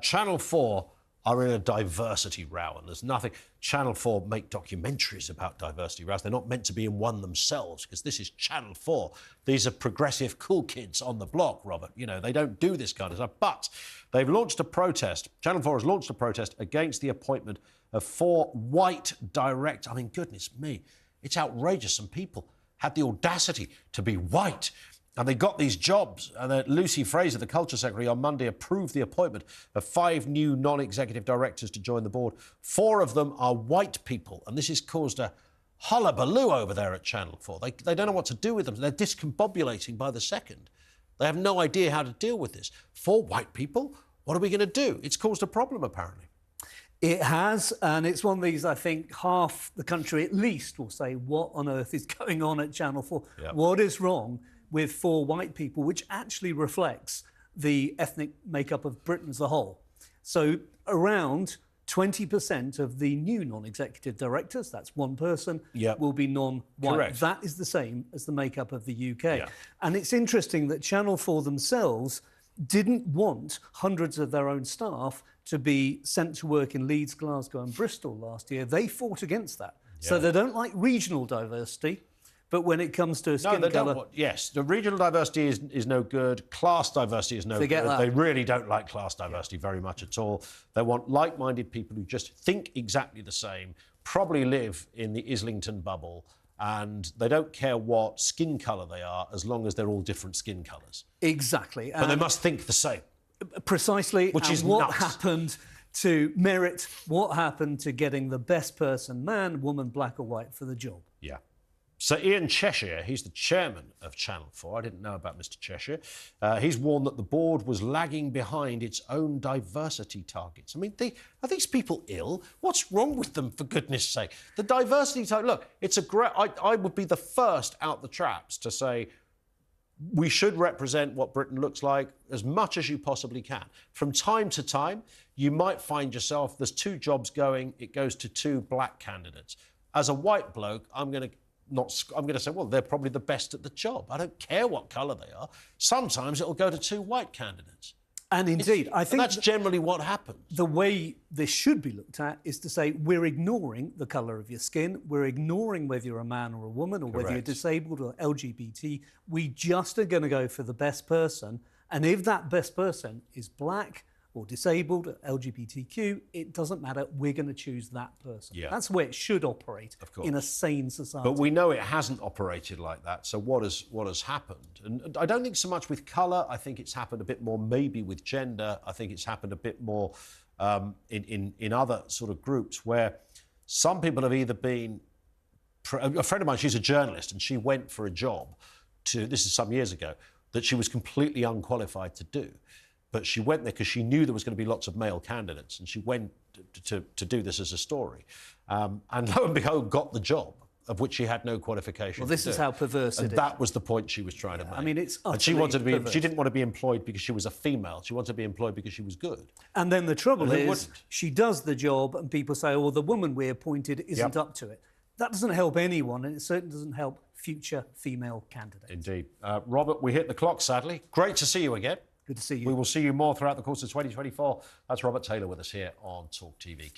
Channel 4 are in a diversity row, and there's nothing... Channel 4 make documentaries about diversity rows. They're not meant to be in one themselves, because this is Channel 4. These are progressive, cool kids on the block, Robert. You know, they don't do this kind of stuff. But they've launched a protest. Channel 4 has launched a protest against the appointment of 4 white directors. I mean, goodness me, it's outrageous. Some people had the audacity to be white, and they got these jobs. And Lucy Fraser, the Culture Secretary, on Monday approved the appointment of 5 new non-executive directors to join the board. 4 of them are white people, and this has caused a hullabaloo over there at Channel 4. They don't know what to do with them. They're discombobulating by the second. They have no idea how to deal with this. 4 white people? What are we going to do? It's caused a problem, apparently. It has, and it's one of these, I think, half the country at least will say, what on earth is going on at Channel 4? Yep. What is wrong with 4 white people, which actually reflects the ethnic makeup of Britain as a whole? So around 20% of the new non-executive directors, that's 1 person, will be non-white. Correct. That is the same as the makeup of the UK. Yeah. And it's interesting that Channel 4 themselves didn't want hundreds of their own staff to be sent to work in Leeds, Glasgow and Bristol last year. They fought against that. Yeah. So they don't like regional diversity, but when it comes to skin colour... Yes, the regional diversity is no good. Class diversity is no good. That. They really don't like class diversity very much at all. They want like-minded people who just think exactly the same, probably live in the Islington bubble, and they don't care what skin colour they are as long as they're all different skin colours. Exactly. But they must think the same. Precisely. Which is what nuts. happened to merit, what happened to getting the best person, man, woman, black or white, for the job? Yeah. So Ian Cheshire, he's the chairman of Channel 4. I didn't know about Mr Cheshire. He's warned that the board was lagging behind its own diversity targets. I mean, are these people ill? What's wrong with them, for goodness sake? The diversity target... Look, it's a great... I would be the first out the traps to say we should represent what Britain looks like as much as you possibly can. From time to time, you might find yourself, there's 2 jobs going, it goes to 2 black candidates. As a white bloke, I'm going to say, well, they're probably the best at the job. I don't care what colour they are. Sometimes it'll go to 2 white candidates. And indeed, I think that's generally what happens. The way this should be looked at is to say we're ignoring the colour of your skin, we're ignoring whether you're a man or a woman or whether you're disabled or LGBT. We just are going to go for the best person. And if that best person is black or disabled, or LGBTQ, it doesn't matter. We're going to choose that person. Yeah. That's the way it should operate in a sane society. But we know it hasn't operated like that. So what has happened? And I don't think so much with colour. I think it's happened a bit more maybe with gender. I think it's happened a bit more in other sort of groups where some people have either been... A friend of mine, she's a journalist, and she went for a job this is some years ago, that she was completely unqualified to do. But she went there because she knew there was going to be lots of male candidates, and she went to do this as a story. And lo and behold, got the job, of which she had no qualification. Well, this is how perverse it is. And that was the point she was trying to make. I mean, it's utterly and she wanted to be. perverse. She didn't want to be employed because she was a female. She wanted to be employed because she was good. And then the trouble is, she does the job, and people say, "Oh, the woman we appointed isn't up to it." That doesn't help anyone, and it certainly doesn't help future female candidates. Indeed, Robert, we hit the clock. Sadly, great to see you again. Good to see you. We will see you more throughout the course of 2024. That's Robert Taylor with us here on TalkTV.